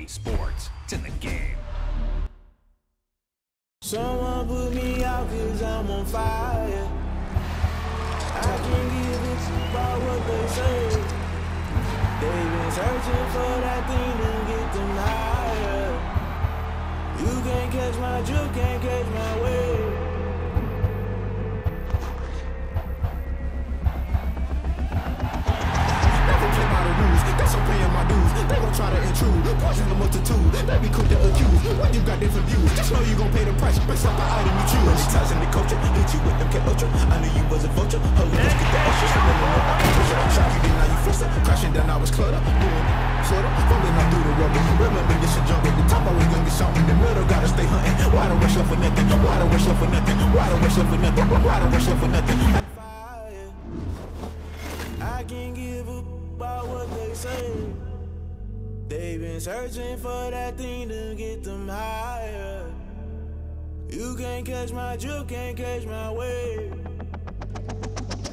EA Sports. It's in the game. Someone put me out 'cause I'm on fire. I can't give a fuck about what they say. They've been searching for that thing to get them higher. You can't catch my drift, can't catch my wave. Never play by the rules, that's I'm paying my dues. They gon' try to intrude, poison the multitude. They be quick to accuse when you got different views. Just know you gon' pay the price based off the item you choose. Many times in the culture, hit you with them ultra. I knew you was a vulture. Holy, let's get the extra. Shock you, then now you fluster. Crashing down, I was clutter. Sorta, falling out through the rubber. Remember this a jungle. The top I was gonna get something. The middle gotta stay hunting. Why don't rush up for nothing? Why don't rush up for nothing? Why don't rush up for nothing? Why don't rush up for nothing? I can't give a about what they say. They've been searching for that thing to get them higher. You can't catch my drift, can't catch my wave.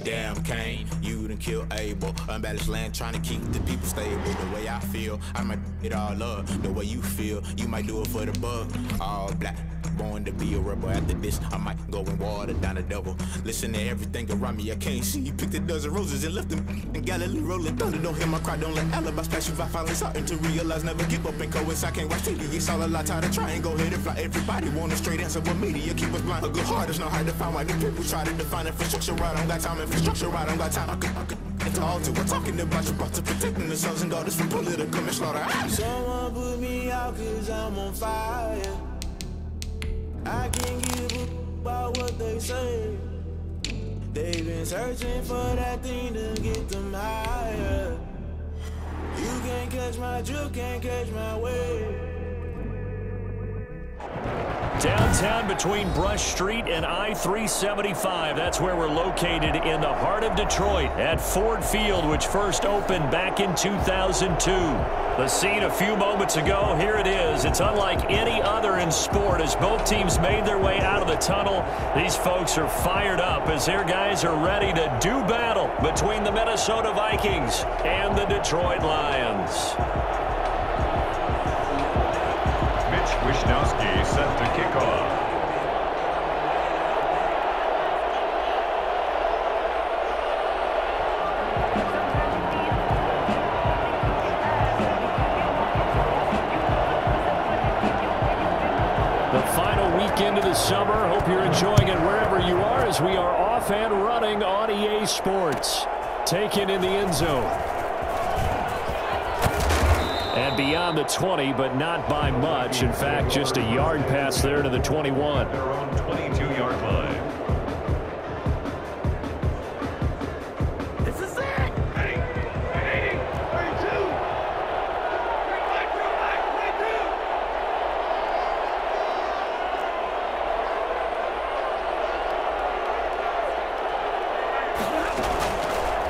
Damn Cain, you done killed Abel. Unbalanced land trying to keep the people stable. The way I feel, I might it all up. The way you feel, you might do it for the bug. All black, born to be a rebel. After this, I might go and water down the double. Listen to everything around me, I can't see. You picked a dozen roses and left them in Galilee rolling thunder. Don't hear my cry, don't let alibis pass you. I finally starting to realize, never give up and coincide. I can't watch TV, it's all a lot. Tired of trying, go ahead and fly. Everybody want a straight answer, but media keep us blind. A good heart is not hard to find. Why the people try to define infrastructure right? I don't got time, infrastructure right? I don't got time. I could talk to. We're talking about you, about to protecting the sons and daughters from political manslaughter. Someone put me out 'cause I'm on fire. I can't give a about what they say. They've been searching for that thing to get them higher. You can't catch my drift, can't catch my wave. Downtown between Brush Street and I-375. That's where we're located in the heart of Detroit at Ford Field, which first opened back in 2002. The scene a few moments ago, here it is. It's unlike any other in sport as both teams made their way out of the tunnel. These folks are fired up as their guys are ready to do battle between the Minnesota Vikings and the Detroit Lions. Wisnowski set to kick off. The final weekend of the summer. Hope you're enjoying it wherever you are as we are off and running on EA Sports. Taken in the end zone. And beyond the 20, but not by much. In fact, just a yard pass there to the 21. Their own 22-yard line. This is it! 80, 32.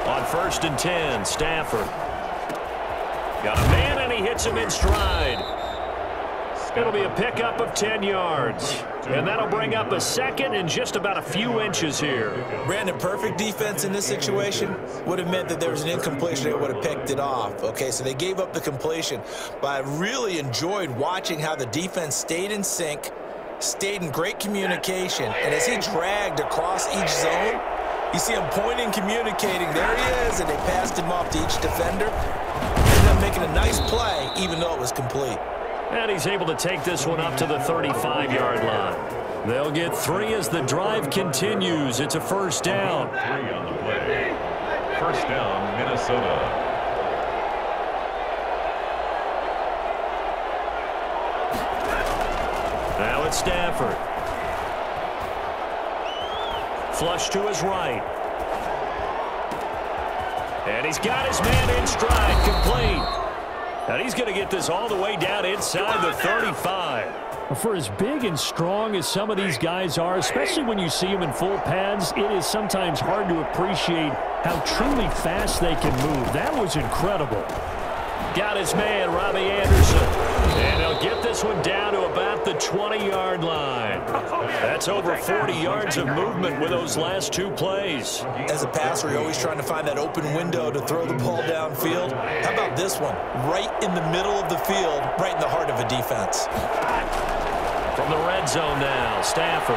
On 1st and 10, Stafford. Got a man, and he hits him in stride. It'll be a pickup of 10 yards. And that'll bring up a second and just about a few inches here. Brandon, perfect defense in this situation would have meant that there was an incompletion. They would have picked it off. Okay, so they gave up the completion. But I really enjoyed watching how the defense stayed in sync, stayed in great communication. And as he dragged across each zone, you see him pointing, communicating. There he is, and they passed him off to each defender. Ended up making a nice play, even though it was complete. And he's able to take this one up to the 35-yard line. They'll get 3 as the drive continues. It's a first down. 3 on the play. First down, Minnesota. Now it's Stafford. Flush to his right. And he's got his man in stride, complete. And he's going to get this all the way down inside the 35. For as big and strong as some of these guys are, especially when you see them in full pads, it is sometimes hard to appreciate how truly fast they can move. That was incredible. Got his man, Robbie Anderson. And he'll get this one down to about the 20-yard line. That's over 40 yards of movement with those last two plays. As a passer, you're always trying to find that open window to throw the ball downfield. How about this one? Right in the middle of the field, right in the heart of a defense. From the red zone now, Stafford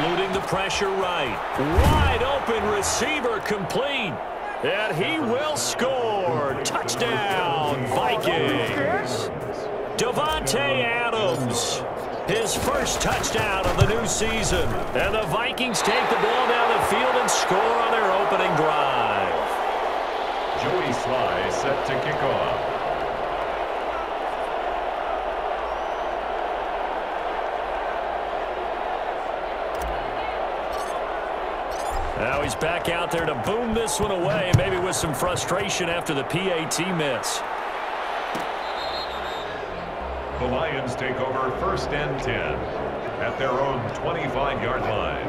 eluding the pressure right. Wide open receiver complete. And he will score. Touchdown, Vikings. Davante Adams, his first touchdown of the new season. And the Vikings take the ball down the field and score on their opening drive. Joey Sly set to kick off. Now he's back out there to boom this one away, maybe with some frustration after the PAT miss. The Lions take over 1st and 10 at their own 25-yard line.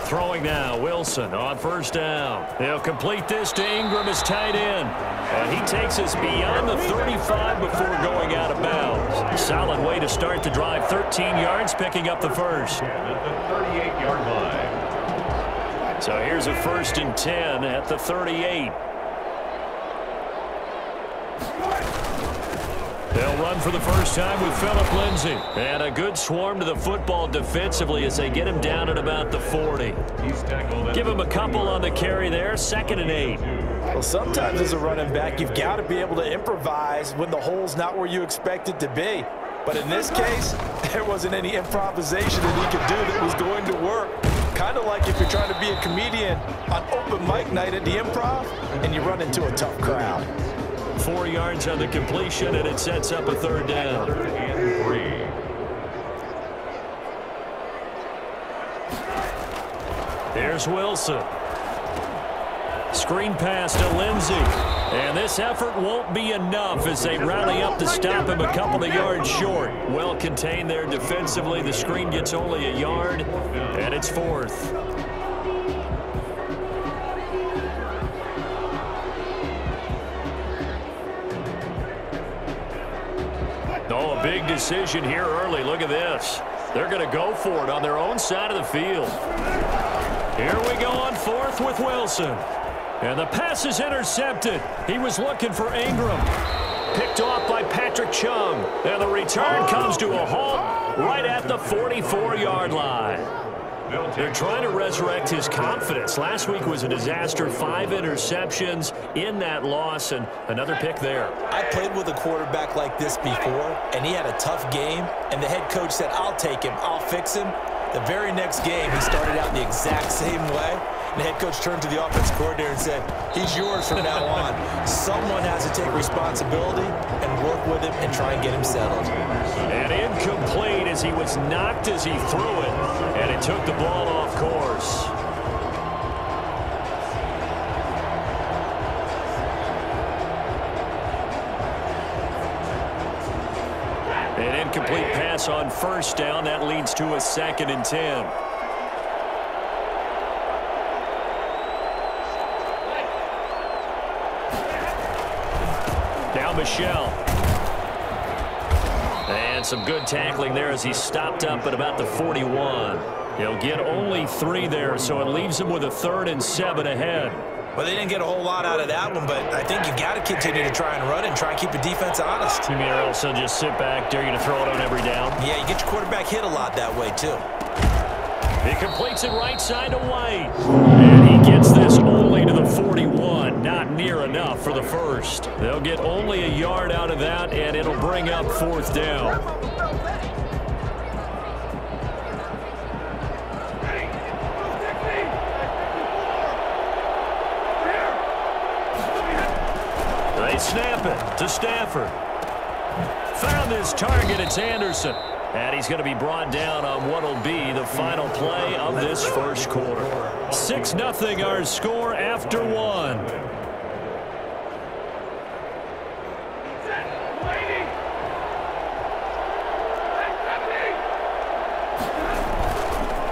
Throwing now, Wilson on 1st down. They'll complete this to Ingram as tight end. And he takes us beyond the 35 before going out of bounds. Solid way to start the drive. 13 yards, picking up the first. At the 38-yard line. So here's a 1st and 10 at the 38. They'll run for the first time with Phillip Lindsay. And a good swarm to the football defensively as they get him down at about the 40. Give him a couple on the carry there. 2nd and 8. Well, sometimes as a running back, you've got to be able to improvise when the hole's not where you expect it to be. But in this case, there wasn't any improvisation that he could do that was going to work. Kind of like if you're trying to be a comedian on open mic night at the Improv and you run into a tough crowd. 4 yards on the completion, and it sets up a 3rd down. 3rd and 3. Here's Wilson. Screen pass to Lindsay. And this effort won't be enough as they rally up to stop him a couple of yards short. Well contained there defensively. The screen gets only a yard, and it's 4th. Oh, a big decision here early. Look at this. They're going to go for it on their own side of the field. Here we go on 4th with Wilson. And the pass is intercepted. He was looking for Ingram. Picked off by Patrick Chung. And the return comes to a halt right at the 44-yard line. They're trying to resurrect his confidence. Last week was a disaster. 5 interceptions in that loss, and another pick there. I played with a quarterback like this before, and he had a tough game, and the head coach said, I'll take him, I'll fix him. The very next game, he started out the exact same way. And the head coach turned to the offense coordinator and said, he's yours from now on. Someone has to take responsibility and work with him and try and get him settled. And incomplete as he was knocked as he threw it. And it took the ball off course. An incomplete pass on 1st down. That leads to a 2nd and 10. Now Michelle. And some good tackling there as he stopped up at about the 41. He'll get only 3 there, so it leaves him with a 3rd and 7 ahead. Well, they didn't get a whole lot out of that one, but I think you've got to continue to try and run and try and keep the defense honest. You mean or else they'll just sit back, dare you to throw it on every down? Yeah, you get your quarterback hit a lot that way, too. He completes it right side to White. And he gets this only to the 41. Not near enough for the first. They'll get only a yard out of that, and it'll bring up 4th down. They snap it to Stafford. Found his target. It's Anderson. And he's going to be brought down on what will be the final play of this first quarter. 6-0 our score after 1.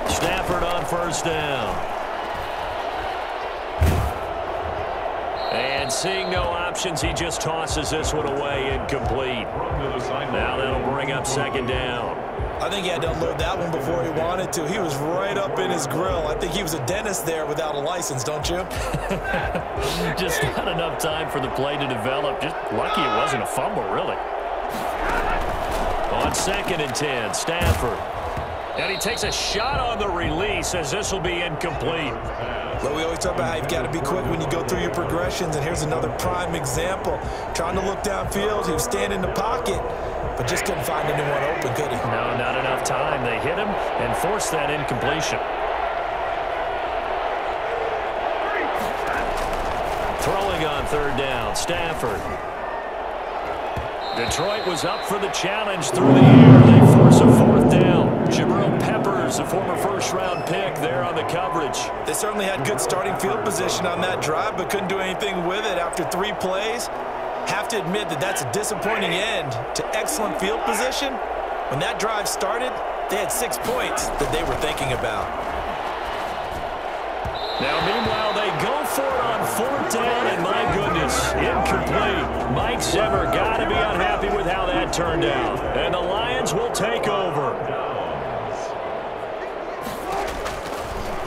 Stafford on 1st down. And seeing no options, he just tosses this one away, incomplete. Now that'll bring up second down. I think he had to unload that one before he wanted to. He was right up in his grill. I think he was a dentist there without a license, don't you? Just not enough time for the play to develop. Just lucky it wasn't a fumble, really. On 2nd and 10, Stafford. And he takes a shot on the release as this will be incomplete. But we always talk about how you've got to be quick when you go through your progressions, and here's another prime example. Trying to look downfield, he was standing in the pocket, but just couldn't find anyone open, could he? No, not enough time. They hit him and forced that incompletion. Throwing on 3rd down, Stafford. Detroit was up for the challenge through the air. They force a 4th down. Jabril Peppers, a former first-round pick, there on the coverage. They certainly had good starting field position on that drive, but couldn't do anything with it after 3 plays. Have to admit that that's a disappointing end to excellent field position. When that drive started, they had 6 points that they were thinking about. Now, meanwhile, they go for it on 4th down, and my goodness, incomplete. Mike Zimmer got to be unhappy with how that turned out. And the Lions will take over.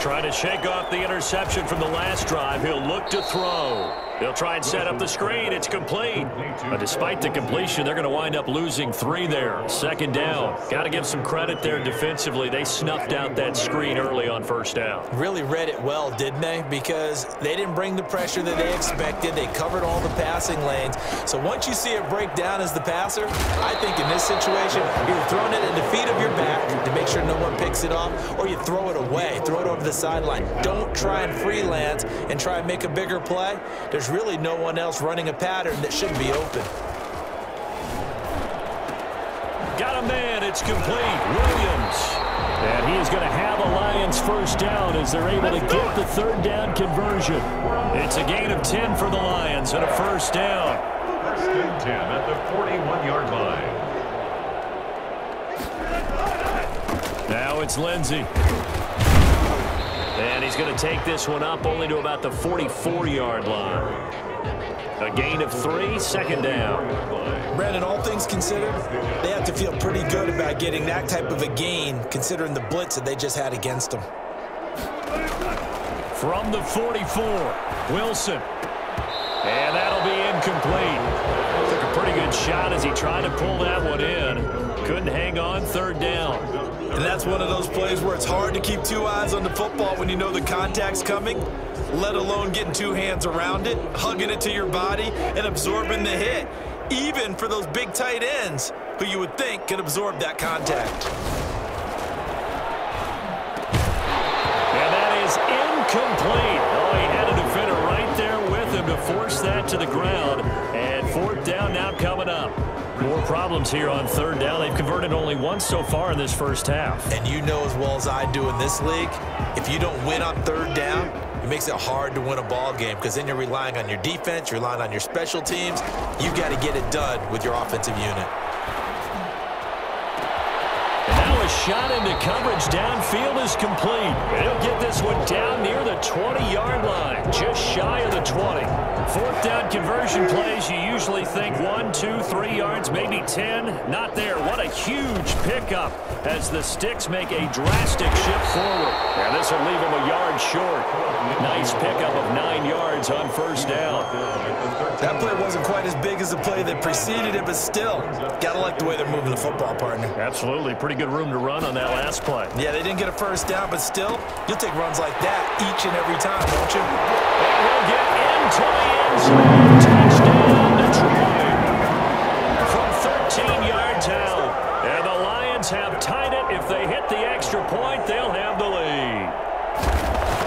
Trying to shake off the interception from the last drive. He'll look to throw. They'll try and set up the screen. It's complete. But despite the completion, they're going to wind up losing 3 there. 2nd down. Got to give some credit there defensively. They snuffed out that screen early on 1st down. Really read it well, didn't they? Because they didn't bring the pressure that they expected. They covered all the passing lanes. So once you see it break down as the passer, I think in this situation, you're throwing it at the feet of your back to make sure no one picks it off, or you throw it away, throw it over the sideline. Don't try and freelance and try and make a bigger play. There's really no one else running a pattern that shouldn't be open. Got a man, it's complete. Williams. And he is going to have a Lions 1st down as they're able to get the 3rd down conversion. It's a gain of 10 for the Lions and a 1st down. 1st and 10 at the 41-yard line. Now it's Lindsey. And he's going to take this one up only to about the 44-yard line. A gain of 3, 2nd down. Brandon, all things considered, they have to feel pretty good about getting that type of a gain, considering the blitz that they just had against them. From the 44, Wilson. And that'll be incomplete. Took a pretty good shot as he tried to pull that one in. Couldn't hang on 3rd down. And that's one of those plays where it's hard to keep 2 eyes on the football when you know the contact's coming, let alone getting 2 hands around it, hugging it to your body, and absorbing the hit, even for those big tight ends who you would think could absorb that contact. And that is incomplete. Oh, he had a defender right there with him to force that to the ground. And 4th down now coming up. More problems here on 3rd down. They've converted only once so far in this 1st half. And you know as well as I do in this league, if you don't win on 3rd down, it makes it hard to win a ball game because then you're relying on your defense, you're relying on your special teams. You've got to get it done with your offensive unit. And now a shot into coverage downfield is complete. And he'll get this one down near the 20-yard line, just shy of the 20. 4th down conversion plays, you usually think 1, 2, 3 yards, maybe 10. Not there. What a huge pickup as the Sticks make a drastic shift forward. And this will leave them a yard short. Nice pickup of 9 yards on 1st down. That play wasn't quite as big as the play that preceded it, but still, got to like the way they're moving the football, partner. Absolutely. Pretty good room to run on that last play. Yeah, they didn't get a 1st down, but still, you'll take runs like that each and every time, won't you? And he'll get into the end zone. Touchdown, Detroit. From 13 yards out. And the Lions have tied it. If they hit the extra point, they'll have the lead.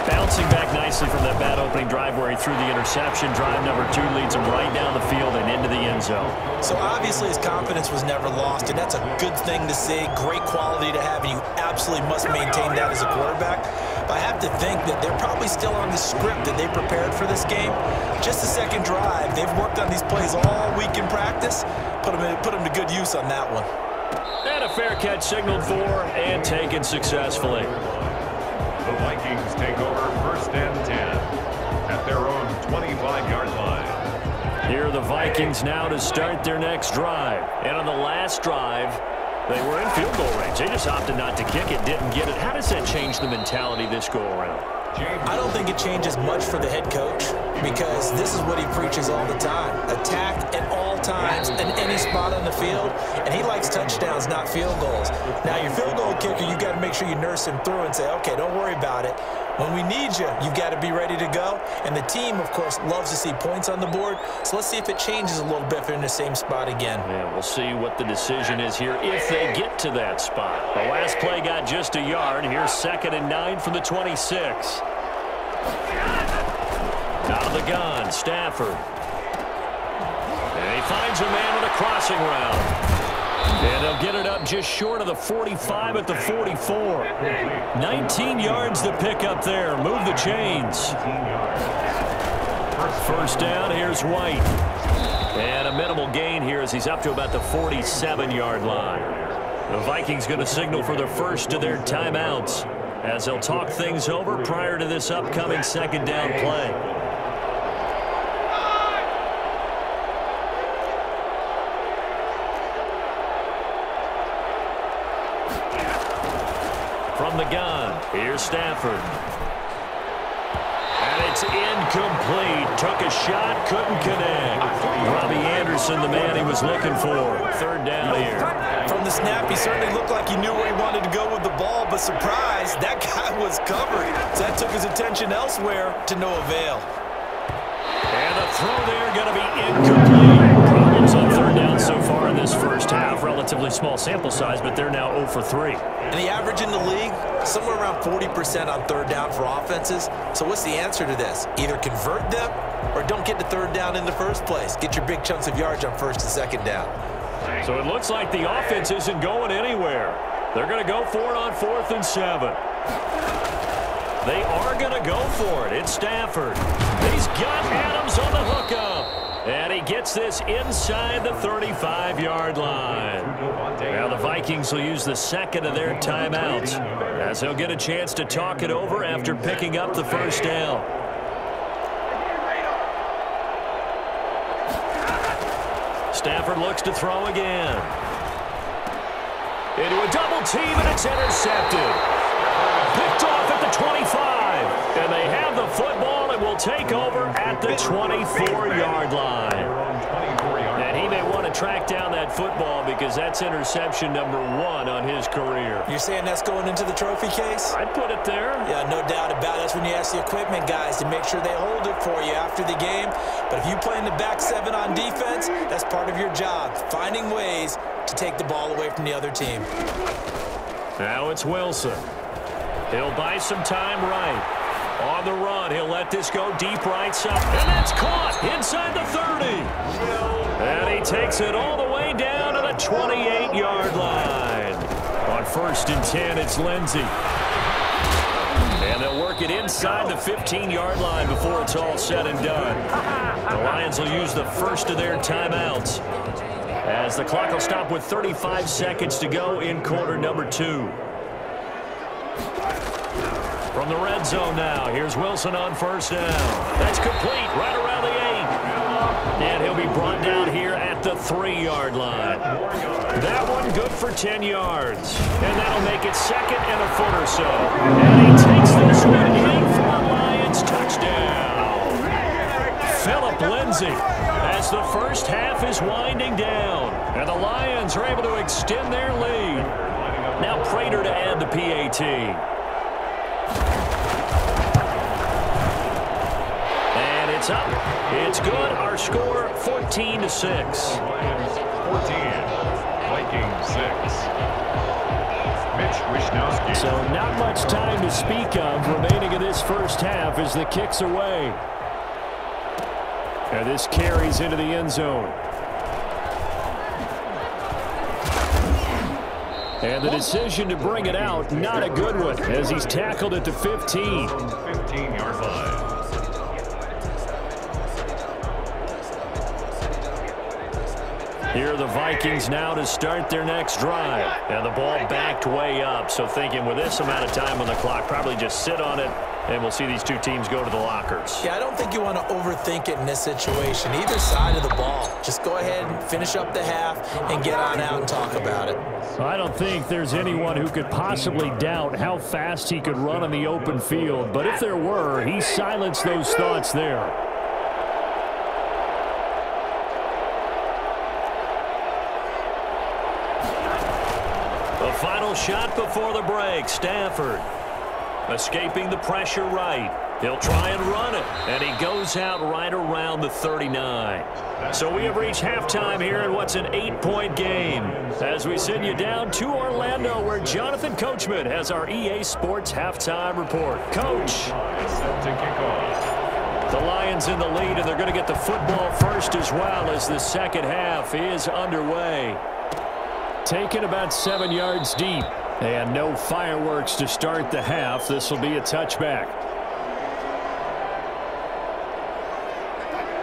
Bouncing back nicely from that bad opening drive where he threw the interception. Drive number 2 leads him right down the field and into the end zone. So obviously his confidence was never lost, and that's a good thing to see. Great quality to have, and you absolutely must maintain that as a quarterback. But I have to think that they're probably still on the script that they prepared for this game. Just the 2nd drive. They've worked on these plays all week in practice. Put them to good use on that one. And a fair catch signaled for and taken successfully. The Vikings take over 1st and 10 at their own 25-yard line. Vikings now to start their next drive. And on the last drive, they were in field goal range. They just opted not to kick it, didn't get it. How does that change the mentality this go-around? I don't think it changes much for the head coach because this is what he preaches all the time. Attack at all times in any spot on the field, and he likes touchdowns, not field goals. Now, your field goal kicker, you got to make sure you nurse him through and say, okay, don't worry about it. When we need you, you've got to be ready to go. And the team, of course, loves to see points on the board. So let's see if it changes a little bit if they're in the same spot again. Yeah, we'll see what the decision is here if they get to that spot. The last play got just a yard. Here's 2nd and 9 from the 26. Out of the gun, Stafford. And he finds a man with a crossing route. And they'll get it up just short of the 45 at the 44. 19 yards to pick up there. Move the chains. First down, here's White. And a minimal gain here as he's up to about the 47-yard line. The Vikings going to signal for the first of their timeouts as they'll talk things over prior to this upcoming 2nd down play. From the gun, here's Stafford. And it's incomplete. Took a shot, couldn't connect. Robbie Anderson, the man he was looking for. 3rd down here. From the snap, he certainly looked like he knew where he wanted to go with the ball, but surprise, that guy was covered. So that took his attention elsewhere to no avail. And the throw there going to be incomplete. Problems on 3rd down so far in this first half. Relatively small sample size, but they're now 0 for 3. And the average in the league, somewhere around 40% on 3rd down for offenses. So what's the answer to this? Either convert them or don't get to 3rd down in the first place. Get your big chunks of yards on 1st and 2nd down. So it looks like the offense isn't going anywhere. They're going to go for it on 4th and 7. They are going to go for it. It's Stafford. He's got Adams on the hookup. And he gets this inside the 35-yard line. Now the Vikings will use the 2nd of their timeouts as they'll get a chance to talk it over after picking up the first down. Stafford looks to throw again. Into a double team, and it's intercepted. Picked off at the 25. And they have the football and will take over at the 24-yard line. And he may want to track down that football because that's interception number 1 on his career. You're saying that's going into the trophy case? I'd put it there. Yeah, no doubt about it. That's when you ask the equipment guys to make sure they hold it for you after the game. But if you play in the back 7 on defense, that's part of your job, finding ways to take the ball away from the other team. Now it's Wilson. He'll buy some time right. On the run, he'll let this go deep right side. And that's caught inside the 30. And he takes it all the way down to the 28-yard line. On 1st and 10, it's Lindsey. And they'll work it inside the 15-yard line before it's all said and done. The Lions will use the first of their timeouts as the clock will stop with 35 seconds to go in quarter number 2. From the red zone now, here's Wilson on 1st down. That's complete right around the 8. And he'll be brought down here at the 3-yard line. That one good for 10 yards. And that'll make it 2nd and a foot or so. And he takes this one in for a Lions touchdown. Phillip Lindsay as the first half is winding down. And the Lions are able to extend their lead. Now Prater to add the PAT. And it's up. It's good. Our score, 14-6. 14. Vikings 6. Mitch Wishnowsky. So not much time to speak of remaining in this first half as the kick's away. And this carries into the end zone. And the decision to bring it out, not a good one, as he's tackled at the 15. 15-yard line. Here are the Vikings now to start their next drive. And the ball backed way up. So thinking with this amount of time on the clock, probably just sit on it And we'll see these two teams go to the lockers. Yeah, I don't think you want to overthink it in this situation. Either side of the ball. Just go ahead and finish up the half and get on out and talk about it. I don't think there's anyone who could possibly doubt how fast he could run on the open field. But if there were, he silenced those thoughts there. The final shot before the break, Stafford. Escaping the pressure right. He'll try and run it, and he goes out right around the 39. So we have reached halftime here in what's an 8-point game. As we send you down to Orlando, where Jonathan Coachman has our EA Sports halftime report. Coach. Set to kick off. The Lions in the lead, and they're going to get the football first as well as the second half is underway. Taken about 7 yards deep. And no fireworks to start the half. This will be a touchback.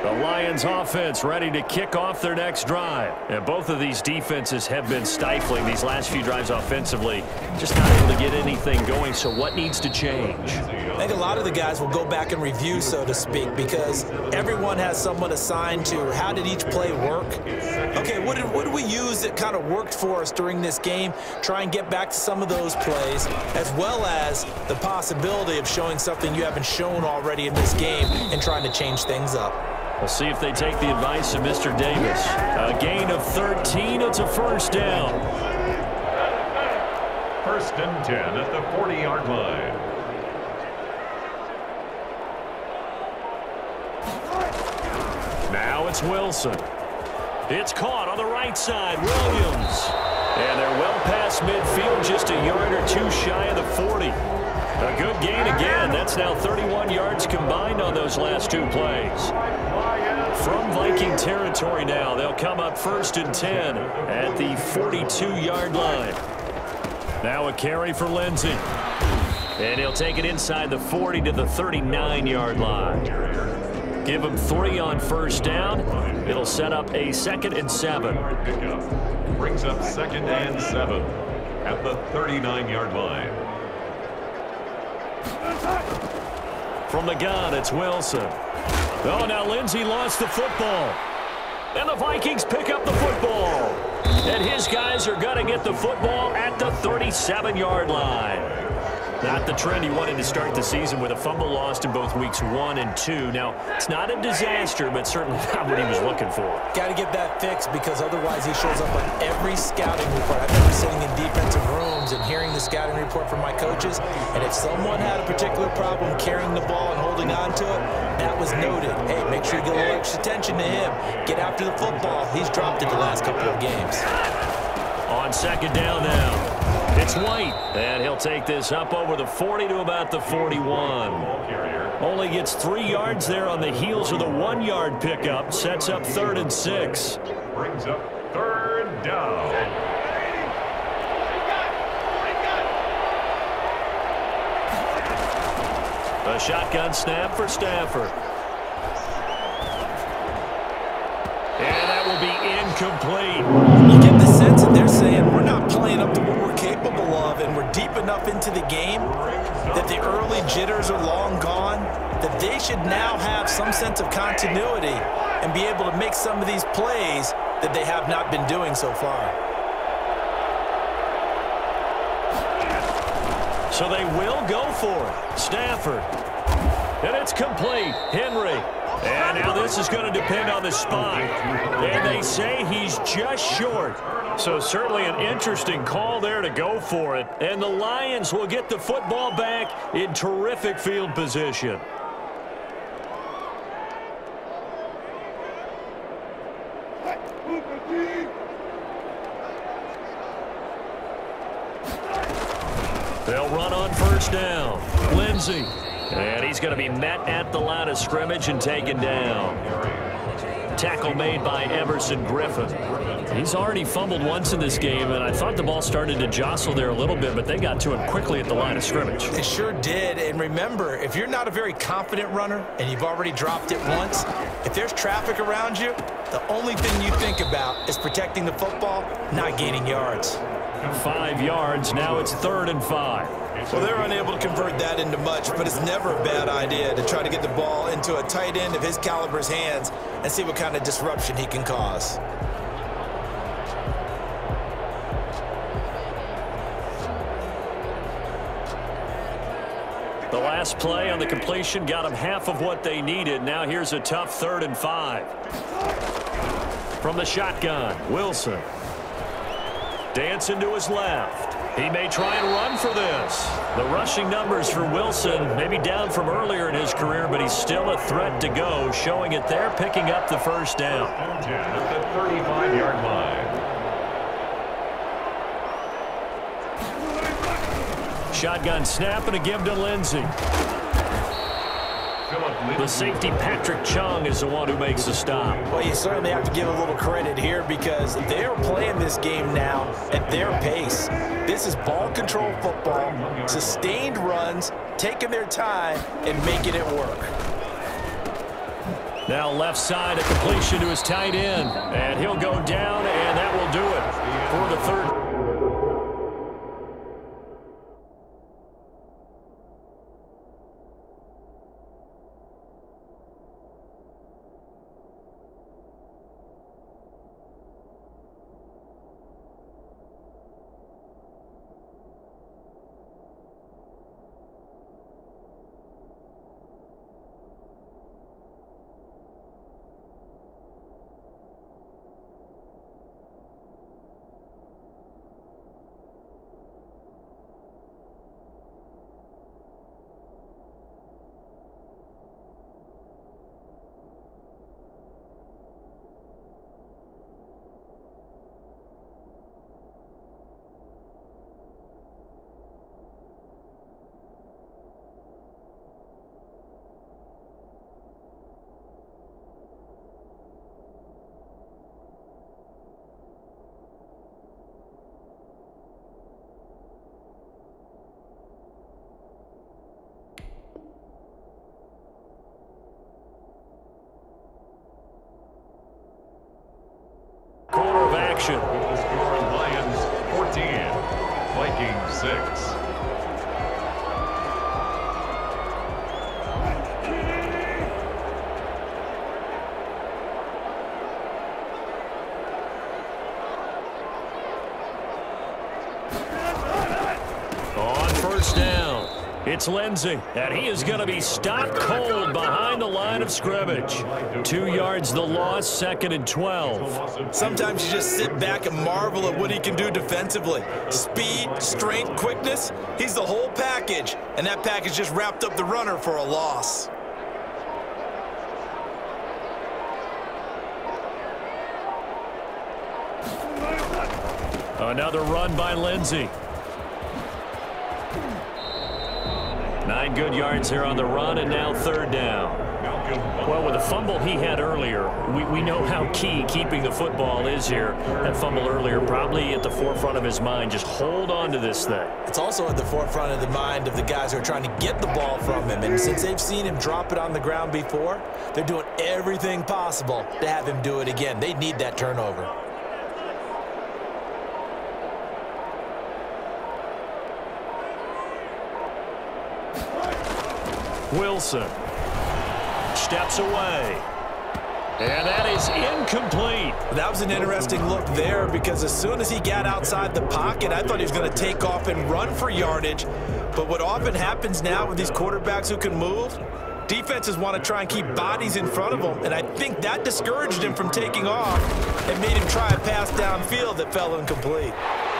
The Lions offense ready to kick off their next drive. And both of these defenses have been stifling these last few drives offensively. Just not able to get anything going, so what needs to change? I think a lot of the guys will go back and review, so to speak, because everyone has someone assigned to how did each play work. Okay, what did we use that kind of worked for us during this game? Try and get back to some of those plays, as well as the possibility of showing something you haven't shown already in this game and trying to change things up. We'll see if they take the advice of Mr. Davis. A gain of 13. It's a first down. First and 10 at the 40-yard line. Now it's Wilson. It's caught on the right side. Williams. And they're well past midfield, just a yard or two shy of the 40. A good gain again. That's now 31 yards combined on those last two plays. From Viking territory now, they'll come up first and 10 at the 42-yard line. Now a carry for Lindsey. And he'll take it inside the 40 to the 39-yard line. Give him 3 on first down. It'll set up a 2nd and 7. Brings up 2nd and 7 at the 39-yard line. From the gun, it's Wilson. Oh, now Lindsey lost the football. And the Vikings pick up the football. And his guys are going to get the football at the 37-yard line. Not the trend he wanted to start the season, with a fumble lost in both weeks 1 and 2. Now, it's not a disaster, but certainly not what he was looking for. Got to get that fixed, because otherwise he shows up on every scouting report. I've been sitting in defensive rooms and hearing the scouting report from my coaches, and if someone had a particular problem carrying the ball and holding on to it, that was noted. Hey, make sure you get a little extra attention to him. Get after the football. He's dropped it the last couple of games. On second down now. It's White, and he'll take this up over the 40 to about the 41. Only gets 3 yards there on the heels of the 1-yard pickup. Sets up 3rd and 6. Brings up 3rd down. A shotgun snap for Stafford. And that will be incomplete. You get the sense that they're saying we're not playing up to what we're capable of, and we're deep enough into the game that the early jitters are long gone, that they should now have some sense of continuity and be able to make some of these plays that they have not been doing so far. So they will go for it. Stafford. And it's complete. Henry. And now this is going to depend on the spot. And they say he's just short. So certainly an interesting call there to go for it. And the Lions will get the football back in terrific field position. They'll run on first down. Lindsey. And he's going to be met at the line of scrimmage and taken down. Tackle made by Everson Griffin. He's already fumbled once in this game, and I thought the ball started to jostle there a little bit, but they got to him quickly at the line of scrimmage. They sure did. And remember, if you're not a very confident runner and you've already dropped it once, if there's traffic around you, the only thing you think about is protecting the football, not gaining yards. 5 yards. Now it's 3rd and 5. Well, they're unable to convert that into much, but it's never a bad idea to try to get the ball into a tight end of his caliber's hands and see what kind of disruption he can cause. The last play on the completion got them half of what they needed. Now here's a tough 3rd and 5. From the shotgun, Wilson. Dancing to his left. He may try and run for this. The rushing numbers for Wilson maybe down from earlier in his career, but he's still a threat to go, showing it there, picking up the first down. At the 35-yard line. Shotgun snap and a give to Lindsey. The safety, Patrick Chung, is the one who makes the stop. Well, you certainly have to give a little credit here because they're playing this game now at their pace. This is ball control football, sustained runs, taking their time and making it work. Now left side, a completion to his tight end. And he'll go down, and that will do it for the 3rd. Corner of action. With the score, Lions 14, Vikings 6. On first down, it's Lindsey, and he is going to be stopped cold behind the line of scrimmage. 2 yards the loss, 2nd and 12. Sometimes you just sit back and marvel at what he can do defensively. Speed, strength, quickness, he's the whole package, and that package just wrapped up the runner for a loss. Another run by Lindsey. 9 good yards here on the run, and now 3rd down. Well, with the fumble he had earlier, we know how key keeping the football is here. That fumble earlier probably at the forefront of his mind. Just hold on to this thing. It's also at the forefront of the mind of the guys who are trying to get the ball from him. And since they've seen him drop it on the ground before, they're doing everything possible to have him do it again. They need that turnover. Wilson steps away. And that is incomplete. That was an interesting look there because as soon as he got outside the pocket, I thought he was going to take off and run for yardage. But what often happens now with these quarterbacks who can move, defenses want to try and keep bodies in front of them. And I think that discouraged him from taking off and made him try a pass downfield that fell incomplete.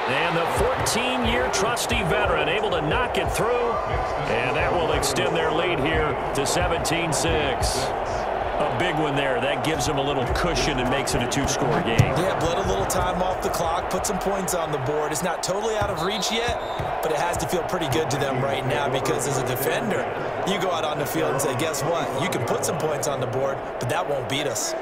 And the 14-year trusty veteran able to knock it through. And that will extend their lead here to 17-6. A big one there. That gives them a little cushion and makes it a 2-score game. Yeah, bled a little time off the clock, put some points on the board. It's not totally out of reach yet, but it has to feel pretty good to them right now because as a defender, you go out on the field and say, guess what? You can put some points on the board, but that won't beat us.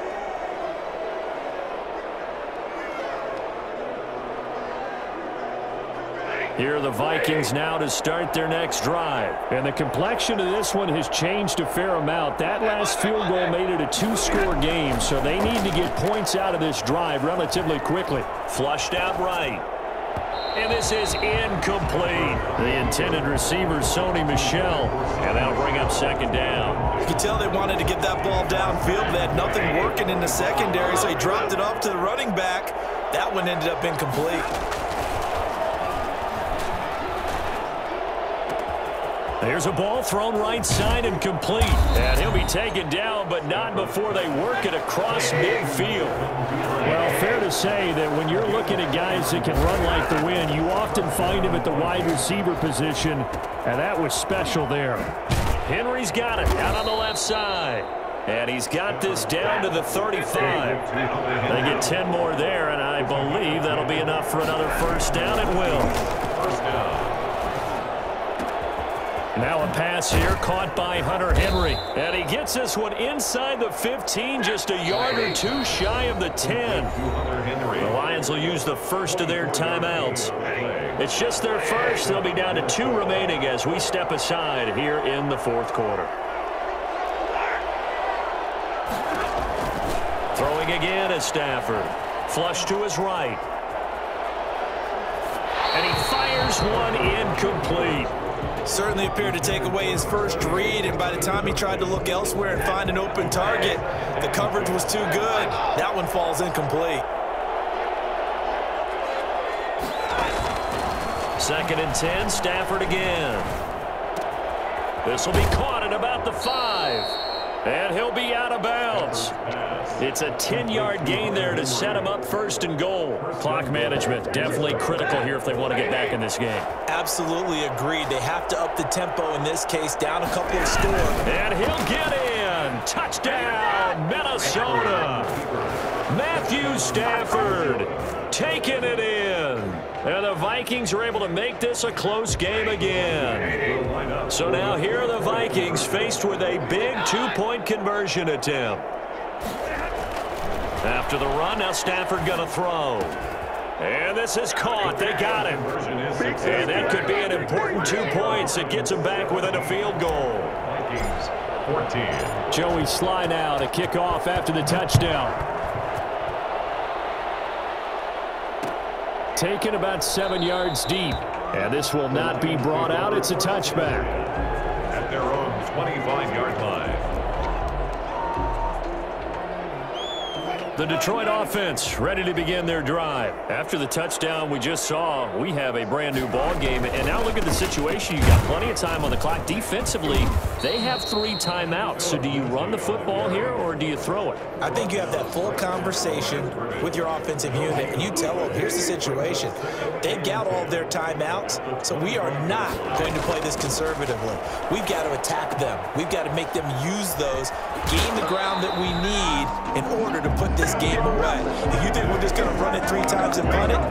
Here are the Vikings now to start their next drive. And the complexion of this one has changed a fair amount. That last field goal made it a 2-score game, so they need to get points out of this drive relatively quickly. Flushed out right. And this is incomplete. The intended receiver, Sony Michel, and that'll bring up second down. You can tell they wanted to get that ball downfield. They had nothing working in the secondary, so he dropped it off to the running back. That one ended up incomplete. There's a ball thrown right side and complete. And he'll be taken down, but not before they work it across midfield. Well, fair to say that when you're looking at guys that can run like the wind, you often find him at the wide receiver position, and that was special there. Henry's got it out on the left side. And he's got this down to the 35. They get 10 more there, and I believe that'll be enough for another first down. It will. First down. Now a pass here caught by Hunter Henry. And he gets this one inside the 15, just a yard or two shy of the 10. The Lions will use the first of their timeouts. It's just their first. They'll be down to 2 remaining as we step aside here in the fourth quarter. Throwing again is Stafford. Flush to his right. And he fires one incomplete. Certainly appeared to take away his first read, and by the time he tried to look elsewhere and find an open target, the coverage was too good. That one falls incomplete. 2nd and 10, Stafford again. This will be caught at about the 5. And he'll be out of bounds. It's a 10-yard gain there to set him up 1st and goal. Clock management definitely critical here if they want to get back in this game. Absolutely agreed. They have to up the tempo in this case, down a couple of scores. And he'll get in. Touchdown, Minnesota. Matthew Stafford taking it in. And the Vikings are able to make this a close game again. So now here are the Vikings faced with a big 2-point conversion attempt. After the run, now Stafford going to throw. And this is caught. They got him. And that could be an important 2 points. It gets him back within a field goal. Vikings 14. Joey Sly now to kick off after the touchdown. Taken about 7 yards deep. And this will not be brought out. It's a touchback. At their own 25-yard line. The Detroit offense ready to begin their drive. After the touchdown we just saw, we have a brand new ball game. And now look at the situation. You got plenty of time on the clock. Defensively, they have 3 timeouts. So do you run the football here or do you throw it? I think you have that full conversation with your offensive unit, and you tell them, here's the situation. They've got all of their timeouts, so we are not going to play this conservatively. We've got to attack them. We've got to make them use those, gain the ground that we need in order to put this game away. If you think we're just going to run it 3 times and punt it,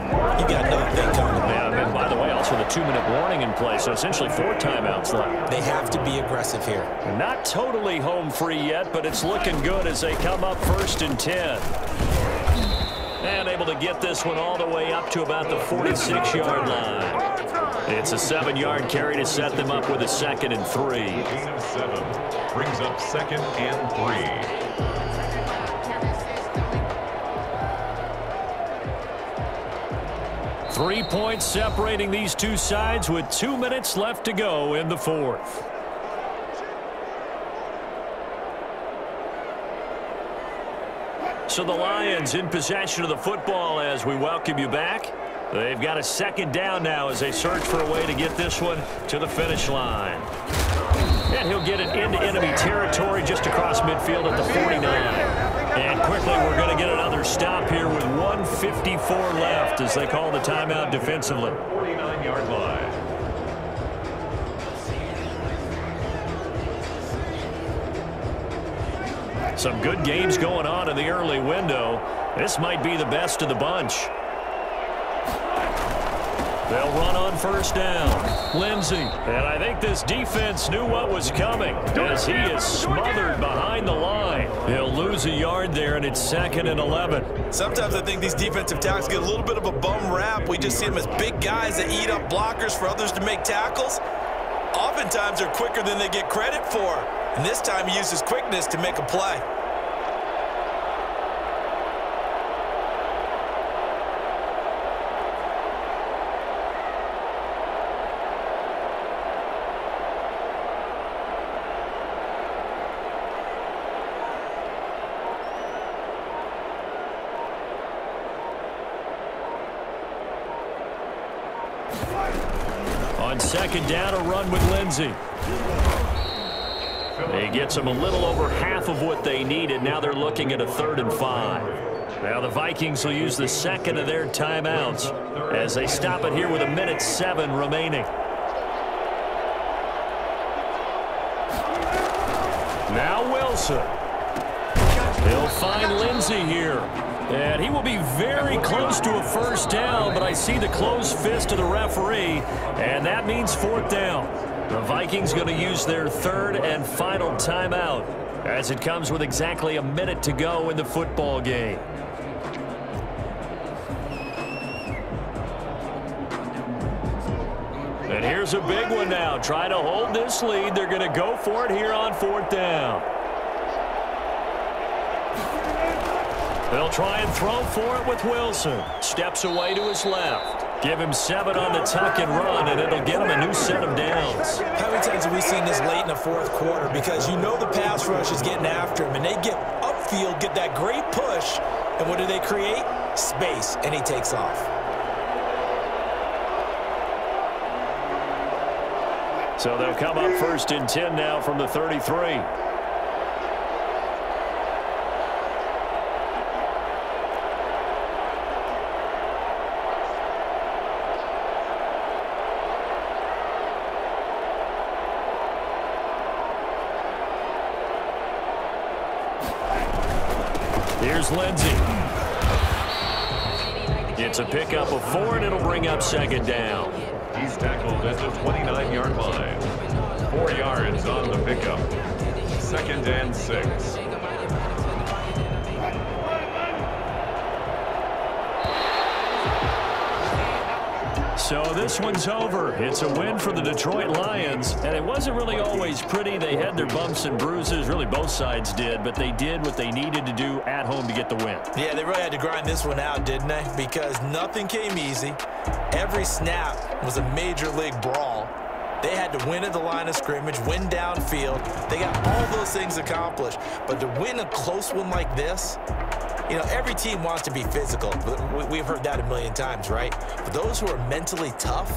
you got another thing coming. Yeah, and by the way, also the 2-minute warning in play, so essentially 4 timeouts left. They have to be aggressive here. Not totally home free yet, but it's looking good as they come up 1st and 10. And able to get this one all the way up to about the 46-yard line. It's a 7-yard carry to set them up with a 2nd and 3. Gain of 7 brings up 2nd and 3. 3 points separating these two sides with 2 minutes left to go in the 4th. So the Lions in possession of the football as we welcome you back. They've got a 2nd down now as they search for a way to get this one to the finish line. And he'll get it into enemy territory just across midfield at the 49. And quickly we're going to get another stop here with 1:54 left as they call the timeout defensively. 49-yard line. Some good games going on in the early window. This might be the best of the bunch. They'll run on 1st down. Lindsey. And I think this defense knew what was coming as he is smothered behind the line. He'll lose a yard there, and it's 2nd and 11. Sometimes I think these defensive tackles get a little bit of a bum rap. We just see them as big guys that eat up blockers for others to make tackles. Oftentimes they're quicker than they get credit for. And this time he used his quickness to make a play. On second down, a run with Lindsey. He gets them a little over half of what they needed. Now they're looking at a 3rd and 5. Now the Vikings will use the second of their timeouts as they stop it here with 1:07 remaining. Now Wilson. He'll find Lindsey here. And he will be very close to a first down, but I see the closed fist of the referee, and that means 4th down. The Vikings going to use their 3rd and final timeout as it comes with exactly a minute to go in the football game. And here's a big one now. Try to hold this lead. They're going to go for it here on 4th down. They'll try and throw for it with Wilson. Steps away to his left. Give him 7 on the tuck and run, and it'll get him a new set of downs. How many times have we seen this late in the 4th quarter? Because you know the pass rush is getting after him, and they get upfield, get that great push, and what do they create? Space, and he takes off. So they'll come up 1st and 10 now from the 33. Here's Lindsey. It's a pickup of 4, and it'll bring up 2nd down. He's tackled at the 29-yard line. 4 yards on the pickup. 2nd and 6. So this one's over. It's a win for the Detroit Lions, and it wasn't really always pretty. They had their bumps and bruises. Really, both sides did, but they did what they needed to do at home to get the win. Yeah, they really had to grind this one out, didn't they? Because nothing came easy. Every snap was a major league brawl. They had to win at the line of scrimmage, win downfield. They got all those things accomplished. But to win a close one like this, you know, every team wants to be physical. We've heard that a million times, right? But those who are mentally tough,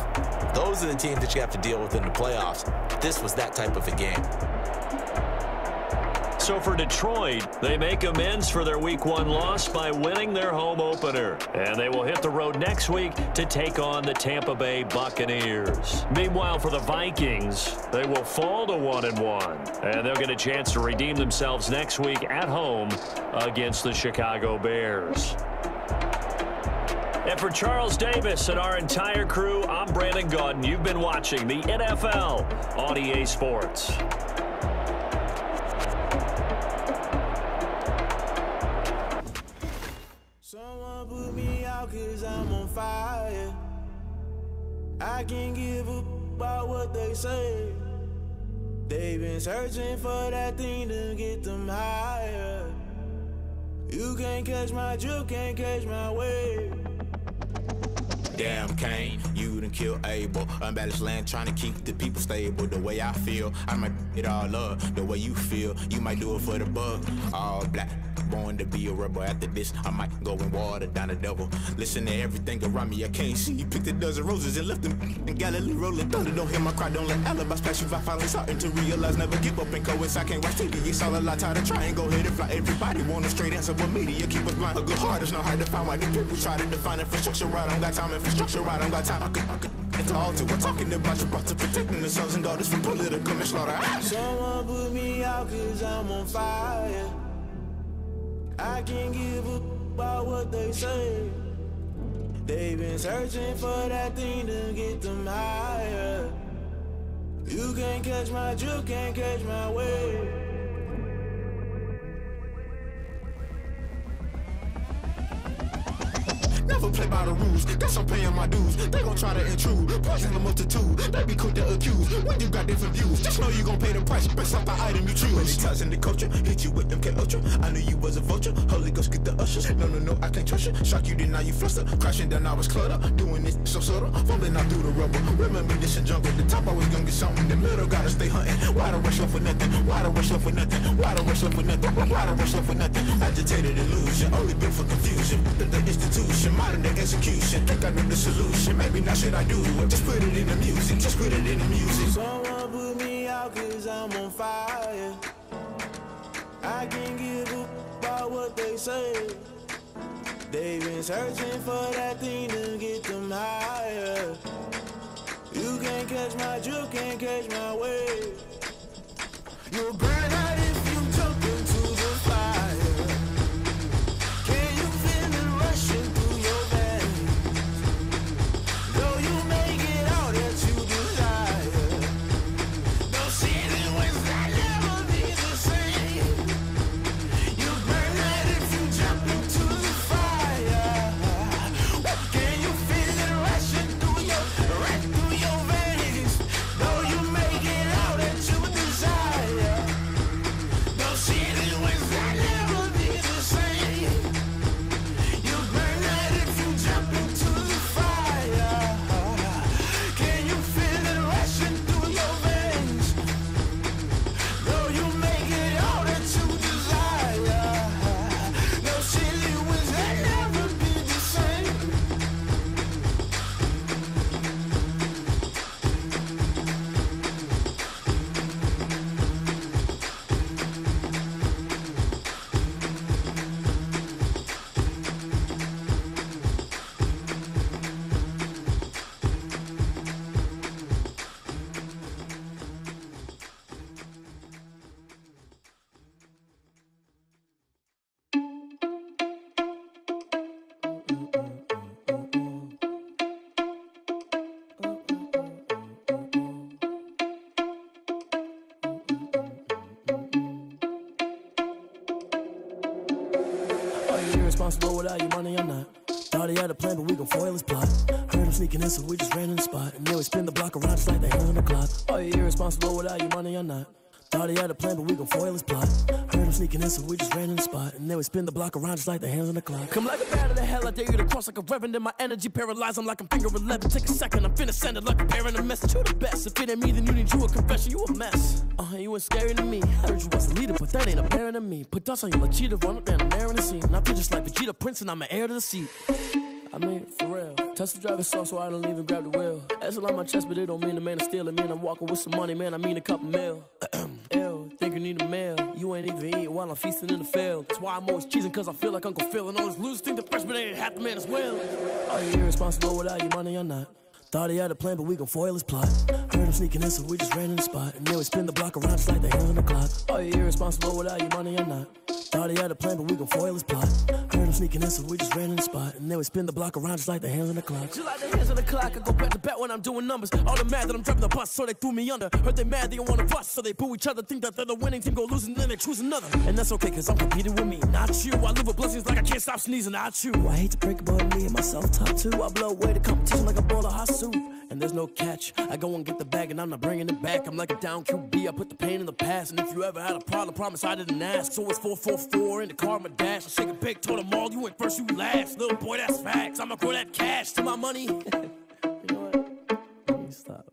those are the teams that you have to deal with in the playoffs. This was that type of a game. So for Detroit, they make amends for their Week 1 loss by winning their home opener. And they will hit the road next week to take on the Tampa Bay Buccaneers. Meanwhile, for the Vikings, they will fall to 1-1. And they'll get a chance to redeem themselves next week at home against the Chicago Bears. And for Charles Davis and our entire crew, I'm Brandon Gaudin. You've been watching the NFL on EA Sports. Someone put me out 'cause I'm on fire. I can't give up about what they say. They've been searching for that thing to get them higher. You can't catch my drift, can't catch my wave. Damn, Kane, you done killed Abel. Unbalanced land, trying to keep the people stable. The way I feel, I might it all up. The way you feel, you might do it for the buck. All black, born to be a rebel. After this, I might go and water down the devil. Listen to everything around me, I can't see. Picked a dozen roses and left them in Galilee rolling thunder. Don't hear my cry, don't let alibis pass you. I finally starting to realize, never give up and coincide. I can't watch TV, it's all a lot. Tired of trying, go ahead and fly. Everybody want a straight answer, but media keep us blind. A good heart is not hard to find. Why the people try to define infrastructure right? I don't got time, infrastructure right? I don't got time. I could into all to. We're talking about you brought to protecting the sons and daughters from political slaughter. Someone put me out 'cause I'm on fire. I can't give up about what they say. They've been searching for that thing to get them higher. You can't catch my drift, can't catch my wave. Never play by the rules, guess I'm paying my dues. They gon' try to intrude, poison the multitude. They be quick to accuse, when you got different views. Just know you gon' pay the price, based off the item you choose. Many times in the culture, hit you with them K Ultra. I knew you was a vulture, Holy Ghost get the ushers. No, I can't trust you. Shock you, then now you fluster. Crashing down, I was cluttered. Doing this so subtle. Fumbling out through the rubber. Remember this in jungle. The top always gonna get something. The middle gotta stay hunting. Why the rush up for nothing? Why the rush up for nothing? Why the rush up for nothing? Why the rush up for nothing? Agitated illusion. Only built for confusion. The institution. Modern day execution. Think I know the solution. Maybe not should I do it. Just put it in the music. Just put it in the music. Someone put me out cause I'm on fire. I can't give a about what they say. They've been searching for that thing to get them higher. You can't catch my drift, can't catch my wave. You'll burn out if you jump into the fire. Can you feel it rushing through your veins? Though you make it all that you desire. Those city winds that never be the same. You burn out if you jump into the fire. Can you feel it rushing through your veins? Though you make it all that you desire. Those city winds that never be the same. You burn out if you jump into the fire. Can you feel it rushing through your veins? Though you make it all that you desire. Those city winds that never be the same. Are you irresponsible without your money or not? Thought he had a plan, but we gon' foil his plot. Heard him sneaking in, so we just ran in the spot. And then we spin the block around just like the hands on the clock. Are you irresponsible without your money or not? Thought he had a plan, but we gon' foil his plot. Heard him sneaking in, so we just ran in the spot. And then we spin the block around just like the hands on the clock. Come like a bat of the hell, I dare you to cross like a reverend. And my energy paralyzed, I'm like I'm finger 11. Take a second, I'm finna send it like a parent a message. You the best, if it ain't me, then you need you a confession. You a mess, you ain't scary to me. Heard you was a leader, but that ain't apparent to me. Put dust on you like cheetah, run up and I'm air in the scene. And I feel just like Vegeta Prince and I'm an heir to the seat. I mean, for real. Touch the driver's soft so I don't even grab the wheel. That's on my chest, but it don't mean the man is stealing. Man, I'm walking with some money, man, I mean a couple mil. Ew, think you need a meal. You ain't even eating while I'm feasting in the field. That's why I'm always cheesing, cause I feel like Uncle Phil. And all those losers think the freshman ain't half the man as well. Are you irresponsible without your money or not? Thought he had a plan, but we gon' foil his plot. Heard him sneaking in, so we just ran in the spot. And then we spin the block around just like the hands on the clock. Are you irresponsible without your money or not? Thought he had a plan, but we gon' foil his plot. Heard him sneaking in, so we just ran in the spot. And then we spin the block around just like the hands on the clock. Just like the hands on the clock, I go back to back when I'm doing numbers. All the mad that I'm driving the bus, so they threw me under. Heard they mad, they don't wanna bust, so they boo each other. Think that they're the winning team, go losing, then they choose another. And that's okay, cause I'm competing with me, not you. I live with blessings like I can't stop sneezing, not you. I hate to break it, but me and myself top two. I blow away the competition like a bowl of hot soup. And there's no catch, I go and get the bag and I'm not bringing it back. I'm like a down QB, I put the pain in the past. And if you ever had a problem, promise I didn't ask. So it's 444 in the car, my dash. I shake a big, told them all, you went first, you last. Little boy, that's facts, I'ma grow that cash to my money. You know what? Let me stop.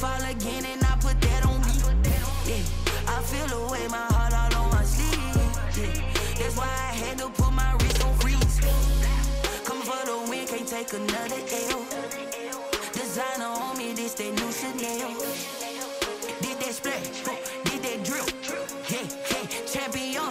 fall again and I put that on me. Yeah, I feel the way, my heart all on my sleeve. Yeah, that's why I had to put my wrist on freeze. Coming for the win, can't take another L. Designer on me, this that new Chanel. Did that splat, did that drill. Yeah, yeah, champion,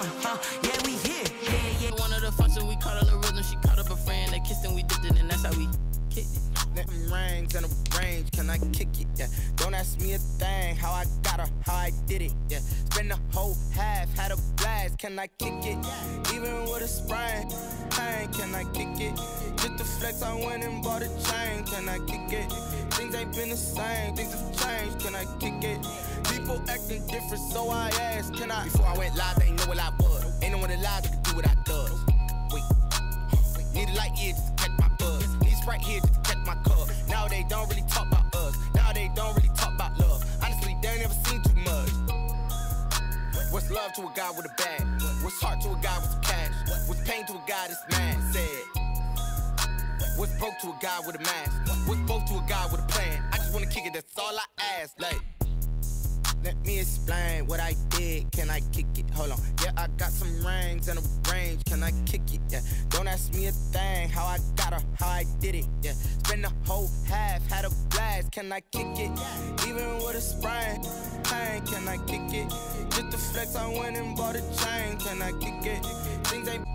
yeah, we here. Yeah, yeah. One of the functions we caught on the rhythm, she caught up a friend, they kissed and we dipped it, and that's how we kicked it. Let them rings in the range, can I kick it? Yeah. Don't ask me a thing, how I got her, how I did it. Yeah. Spend the whole half, had a blast, can I kick it? Even with a sprain, pain, can I kick it? Just the flex, I went and bought a chain, can I kick it? Things ain't been the same, things have changed, can I kick it? People acting different, so I asked, can I? Before I went live, they ain't know what I was. Ain't no one alive that could do what I does. Wait, need a light here just to catch my buzz. Need Sprite here just to catch my cup. Now they don't really talk about us. Now they don't really talk about love. Honestly, they ain't never seen too much. What's love to a guy with a bag? What's heart to a guy with some cash? What's pain to a guy that's mad? Said. What's broke to a guy with a mask? What's broke to a guy with a plan? I just wanna kick it, that's all I ask. Like, let me explain what I did. Can I kick it? Hold on. Yeah, I got some rings and a range. Can I kick it? Yeah. Don't ask me a thing. How I got her, how I did it. Yeah. Spend the whole half, had a blast. Can I kick it? Even with a sprain, pain. Can I kick it? Just the flex, I went and bought a chain. Can I kick it? Things ain't